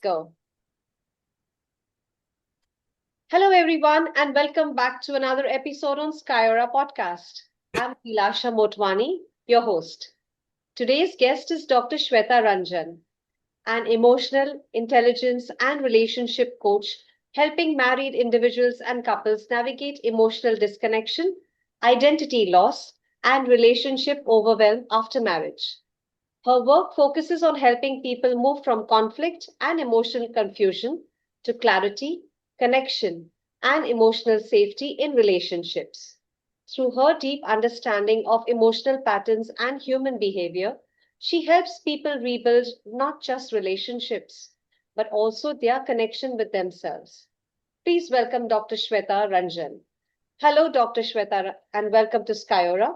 go. Hello, everyone, and welcome back to another episode on Skyora podcast. I'm Vilasha Motwani, your host. Today's guest is Dr. Shweta Ranjan, an emotional intelligence and relationship coach helping married individuals and couples navigate emotional disconnection, identity loss, and relationship overwhelm after marriage. Her work focuses on helping people move from conflict and emotional confusion to clarity, connection, and emotional safety in relationships. Through her deep understanding of emotional patterns and human behavior, she helps people rebuild not just relationships, but also their connection with themselves. Please welcome Dr. Shweta Ranjan. Hello, Dr. Shweta, and welcome to Skyora.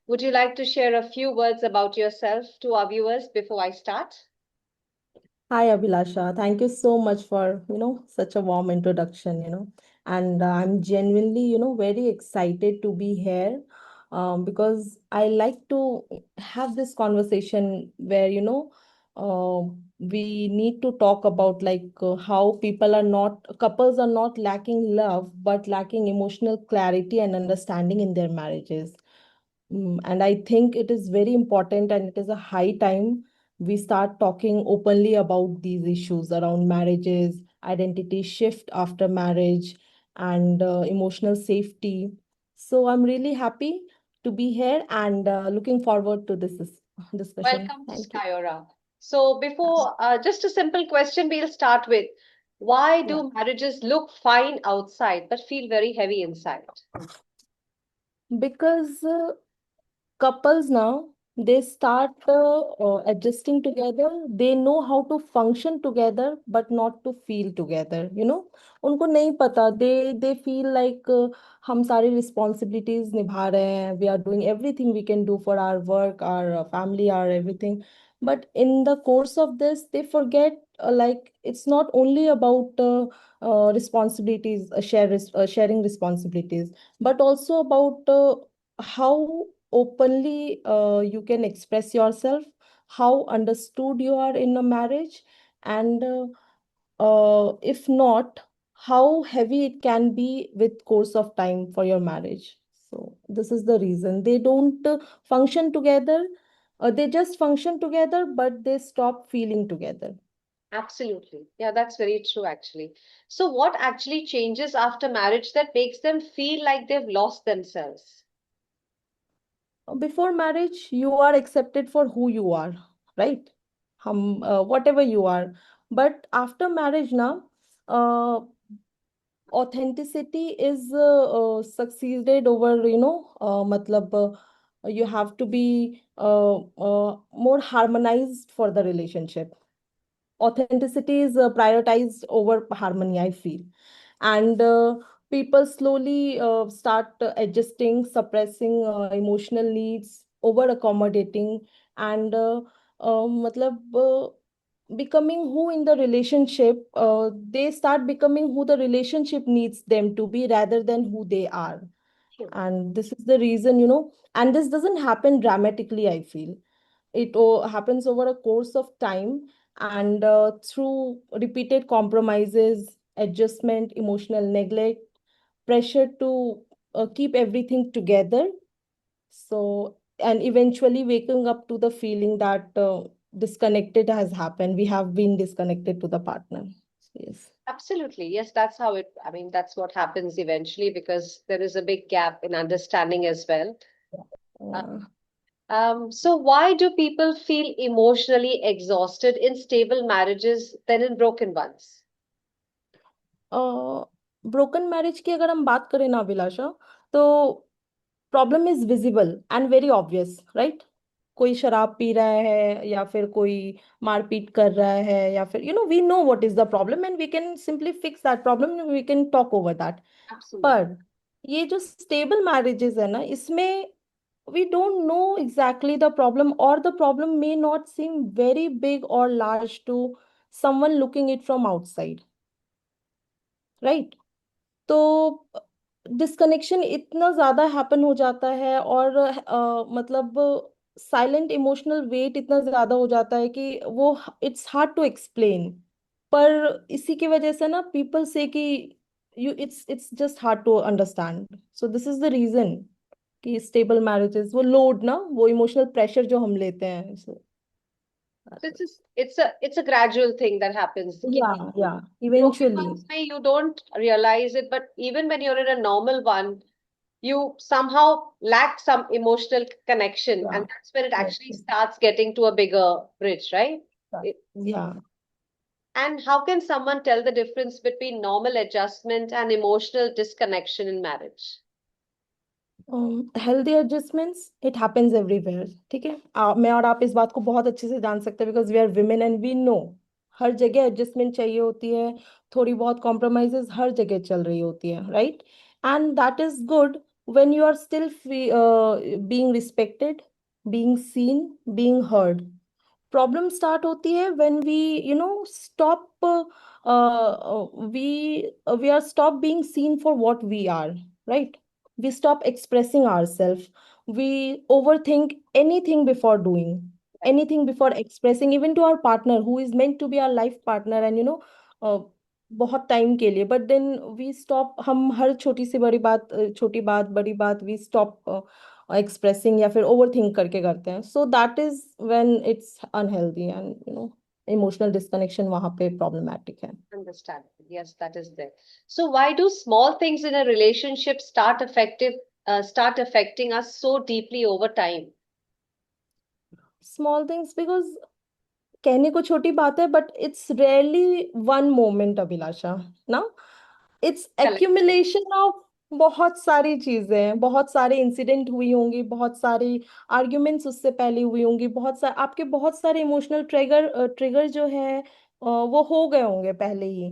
Would you like to share a few words about yourself to our viewers before I start? Hi, Abhilasha. Thank you so much for, such a warm introduction. And I'm genuinely, very excited to be here because I like to have this conversation where, we need to talk about how couples are not lacking love, but lacking emotional clarity and understanding in their marriages. And I think it is very important and it is a high time we start talking openly about these issues around marriages, identity shift after marriage, and emotional safety. So I'm really happy to be here and looking forward to this discussion. Welcome to Thank you. Skyora. So, before just a simple question we'll start with, why Yeah. do marriages look fine outside but feel very heavy inside? Because couples now they start adjusting together. They know how to function together but not to feel together. उनको नहीं पता. They feel like हम सारी responsibilities निभा रहे हैं. We are doing everything we can do for our work, our family, our everything. But in the course of this they forget, like it's not only about responsibilities, sharing responsibilities, but also about how openly you can express yourself, how understood you are in a marriage, and if not, how heavy it can be with course of time for your marriage. So this is the reason they don't function together. They just function together, but they stop feeling together. Absolutely. Yeah, that's very true, actually. So, what actually changes after marriage that makes them feel like they've lost themselves? Before marriage you are accepted for who you are, right? Whatever you are. But after marriage now, uh, authenticity is succeeded over, matlab, you have to be more harmonized for the relationship. Authenticity is prioritized over harmony, I feel. And people slowly start adjusting, suppressing emotional needs, over accommodating, and matlab, becoming who in the relationship, they start becoming who the relationship needs them to be rather than who they are. True. And this is the reason, and this doesn't happen dramatically, I feel. It happens over a course of time, and through repeated compromises, adjustment, emotional neglect, pressure to keep everything together. So, and eventually waking up to the feeling that disconnected has happened. We have been disconnected to the partner. Yes. Absolutely. Yes, that's how I mean, that's what happens eventually because there is a big gap in understanding as well. Uh, Uh, so why do people feel emotionally exhausted in stable marriages than in broken ones? Broken marriage की अगर हम बात करें ना अभिलाषा, तो problem is visible and very obvious, right? कोई शराब P रहा है या फिर कोई मारपीट कर रहा है या फिर we know what is the problem and we can simply fix that problem, we can talk over that. Absolutely. पर ये जो स्टेबल मैरिजेस है ना, इसमें we don't know exactly the problem, or the problem may not seem very big or large to someone looking it from outside, right? तो disconnection इतना ज्यादा happen हो जाता है, और मतलब साइलेंट इमोशनल वेट इतना ज्यादा हो जाता है कि वो इट्स हार्ड टू एक्सप्लेन. पर इसी की वजह से ना पीपल से कि you it's just hard to understand, so this is the reason कि स्टेबल मैरिजेस, वो लोड ना, वो इमोशनल प्रेशर जो हम लेते हैं, so So that's it. it's a gradual thing that happens. Yeah, Broken eventually. ones may you don't realize it, but even when you're in a normal one, you somehow lack some emotional connection, Yeah, and that's when it yes, actually yes. starts getting to a bigger bridge, right? Yeah. It- Yeah. and how can someone tell the difference between normal adjustment and emotional disconnection in marriage? Healthy adjustments it happens everywhere, ठीक है। मैं और आप इस बात को बहुत अच्छे से जान सकते हैं because we are women and we know हर जगह एडजस्टमेंट चाहिए होती है, थोड़ी बहुत कॉम्प्रोमाइजेस हर जगह चल रही होती है, right. And that is good when you are still being respected, being seen, being heard. Problem start होती है when we stop we are stop being seen for what we are, right? We stop expressing ourselves, we overthink anything before doing, Right. anything before expressing even to our partner who is meant to be our life partner, and uh, बहुत time के लिए, but then we stop, हम हर छोटी से बड़ी बात, छोटी बात बड़ी बात वी स्टॉप एक्सप्रेसिंग या फिर ओवर थिंक करके करते हैं, so that is when it's unhealthy and emotional disconnection वहां पे प्रॉब्लमैटिक है। Understandable. Yes, that is there. So why do small things in a relationship start affecting us so deeply over time? Small things because कहने को छोटी बात है but it's rarely one moment Abhilasha ना, it's Collective. Accumulation of बहुत सारी चीजें हैं, बहुत सारे इंसिडेंट हुई होंगी, बहुत सारी आर्ग्यूमेंट्स उससे पहले हुई होंगी, बहुत सारे आपके बहुत सारे इमोशनल ट्रिगर ट्रिगर जो है वो हो गए होंगे पहले ही,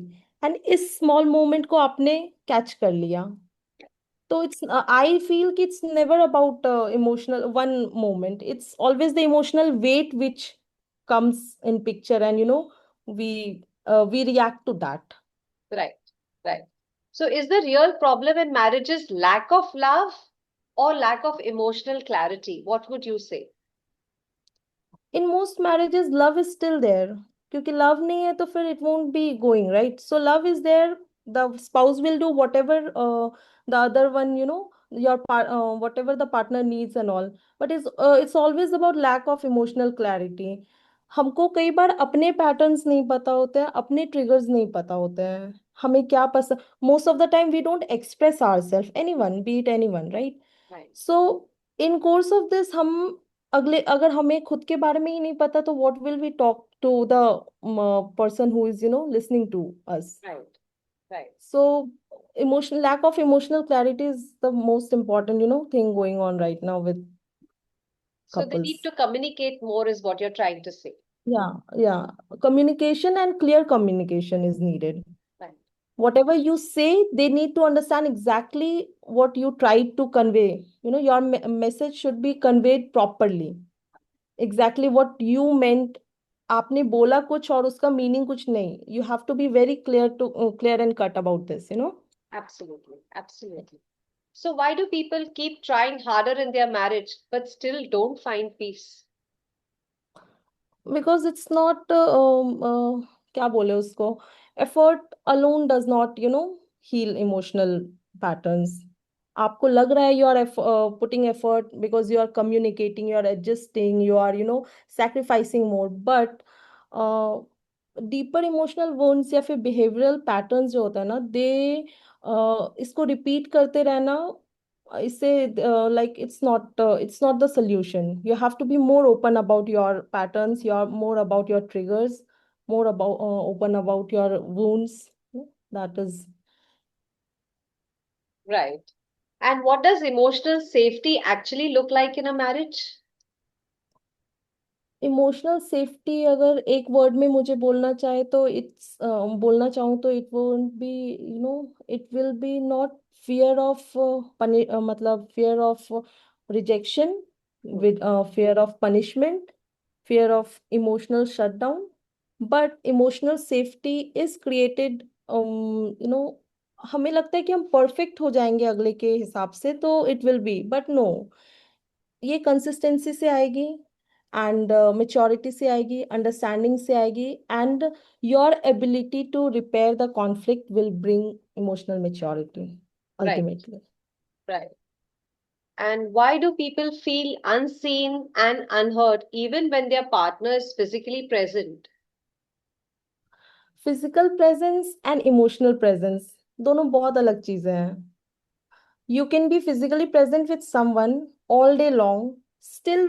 एंड इस स्मॉल मोमेंट को आपने कैच कर लिया। तो इट्स आई फील कि it's never about emotional one moment, it's always the emotional weight which comes in picture, and we we react to that. Right, right. So is the real problem in marriages lack of love or lack of emotional clarity? What would you say? In most marriages love is still there, क्योंकि love नहीं है तो फिर it won't be going, right? So love is there, the spouse will do whatever the other one, whatever the partner needs and all, but it's always about lack of emotional clarity. हमको कई बार अपने patterns नहीं पता होते हैं, अपने triggers नहीं पता होते हैं, हमें क्या पसंद, most of the time we don't express our self, anyone be it anyone, right. Right, so in course of this हम अगले, अगर हमें खुद के बारे में ही नहीं पता तो what will we talk to the person who is listening to us. right, right. So emotional lack of emotional clarity is the most important thing going on right now with So they need couples. to communicate more, is what you're trying to say. Yeah, communication and clear communication is needed. Right, Whatever you say, they need to understand exactly what you tried to convey. Your message should be conveyed properly, exactly what you meant। आपने बोला कुछ और उसका meaning कुछ नहीं, you have to be very clear and cut about this. absolutely, absolutely. So why do people keep trying harder in their marriage but still don't find peace? Because it's not क्या बोले उसको, effort alone does not heal emotional patterns। आपको लग रहा है you are putting effort because you are communicating, you are adjusting, you are sacrificing more, but deeper emotional wounds या फिर behavioural patterns जो होता है ना, दे इसको रिपीट करते रहना, इससे like it's not the solution। you have to be more open about your patterns, you're more about your triggers, more about open about your wounds, that is। Right. And what does emotional safety actually look like in a marriage? Emotional safety अगर एक word में मुझे बोलना चाहे तो it's बोलना चाहूँ तो it won't be, it will be not fear of मतलब fear of rejection, Hmm. with fear of punishment, fear of emotional shutdown, but emotional safety is created, हमें लगता है कि हम परफेक्ट हो जाएंगे अगले के हिसाब से तो it will be, but no, ये कंसिस्टेंसी से आएगी, एंड मेच्योरिटी से आएगी, अंडरस्टैंडिंग से आएगी, and your ability to repair the conflict will bring emotional maturity Right, ultimately. right. And why do people feel unseen and unheard even when their partner is physically present? Physical presence and emotional presence दोनों बहुत अलग चीजें हैं. You can be physically present with someone all day long, still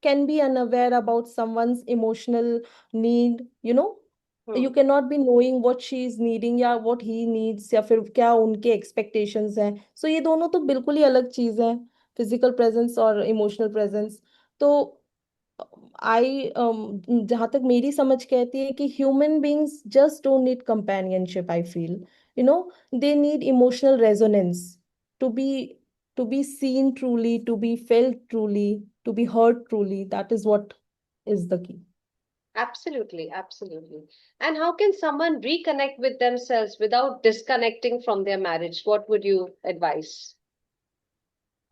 can be unaware about someone's emotional need, you know. You Hmm. cannot be knowing what she is needing या what he needs या फिर क्या उनके expectations हैं. So ये दोनों तो बिल्कुल ही अलग चीज है, physical presence और emotional presence. तो आई जहाँ तक मेरी समझ कहती है कि human beings just don't need companionship. I feel, you know, they need emotional resonance to be seen truly, to be felt truly, to be heard truly. That is what is the key. Absolutely, absolutely. And how can someone reconnect with themselves without disconnecting from their marriage? What would you advise?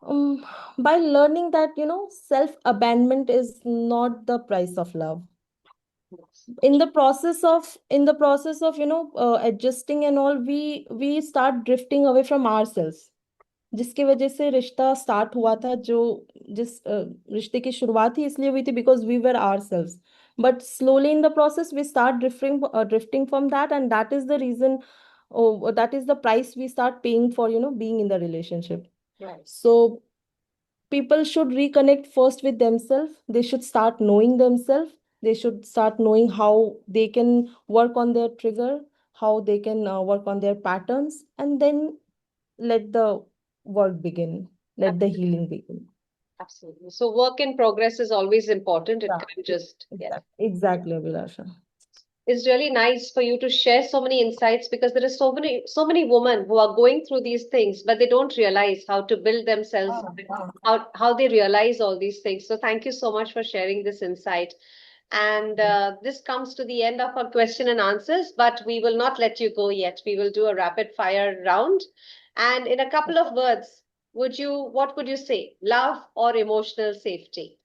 um, by learning that, you know, self abandonment is not the price of love. Yes. In the process of, you know, adjusting and all, we start drifting away from ourselves, जिसकी वजह से रिश्ता start हुआ था. जो जिस रिश्ते की शुरुआत ही इसलिए हुई थी because we were ourselves. But slowly in the process we start drifting from that, and that is the reason, that is the price we start paying for, you know, being in the relationship. Right. So people should reconnect first with themselves. They should start knowing themselves. They should start knowing how they can work on their trigger, how they can work on their patterns, and then let the work begin, let the Absolutely. healing begin. Absolutely. So work in progress is always important. It Yeah, can't just, yes. exactly, Abhilasha. It's really nice for you to share so many insights because there are so many women who are going through these things, but they don't realize how to build themselves, how they realize all these things. So thank you so much for sharing this insight. And this comes to the end of our question and answers, but we will not let you go yet. We will do a rapid fire round. And in a couple of words, what would you say? Love or emotional safety?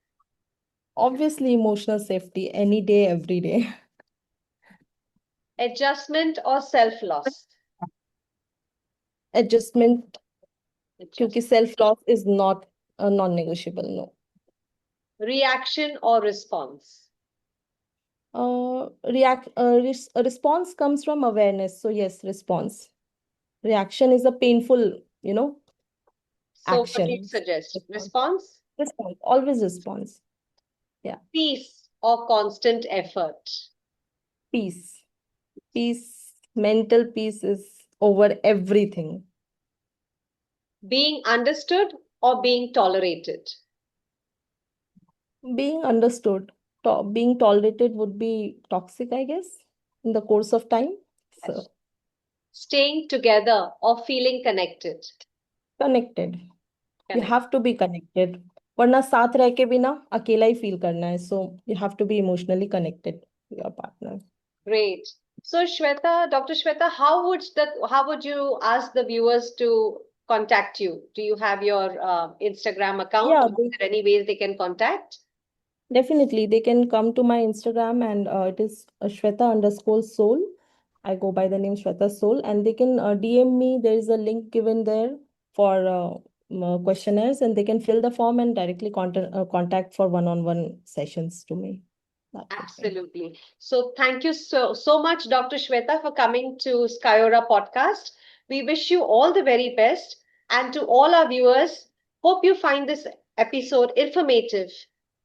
Obviously, emotional safety any day, every day. Adjustment or self-loss? Adjustment, क्योंकि Adjustment. self loss is not a non-negotiable. No. Reaction or response? A response comes from awareness. So yes, response. Reaction is a painful, you know, So what do you action. suggest? Response. Response? Response. Always response. Yeah. Peace or constant effort? Peace. Peace. Mental peace is over everything. Being understood or being tolerated? Being understood. Being tolerated would be toxic, I guess, in the course of time. Yes. So Staying together or feeling connected? connected. You Connect. have to be connected. वरना साथ रह के भी ना अकेला ही feel करना है. So you have to be emotionally connected to your partner. Great. So Shweta, Dr. Shweta, how would you ask the viewers to contact you? Do you have your Instagram account? Yeah, Or is there any ways they can contact? definitely. They can come to my Instagram, and it is Shweta underscore soul. I go by the name Shweta Soul, and they can DM me. There is a link given there for questionnaires, and they can fill the form and directly contact for one-on-one sessions to me. That would be. Absolutely. So thank you so much, Dr. Shweta, for coming to Skyora podcast. We wish you all the very best. And to all our viewers, hope you find this episode informative.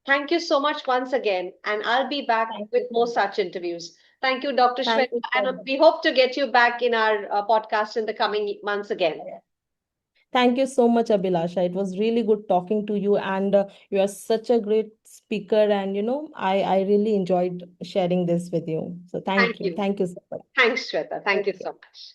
Thank you so much once again. And I'll be back Thank with you so more much. such interviews. Thank you, Dr. Thank Shweta. you so And much. we hope to get you back in our podcast in the coming months again. Thank you so much, Abhilasha. It was really good talking to you, and you are such a great speaker. And you know, I really enjoyed sharing this with you. So Thank you. thank you so much. Thanks, Shweta. Thank Thank you you. so much.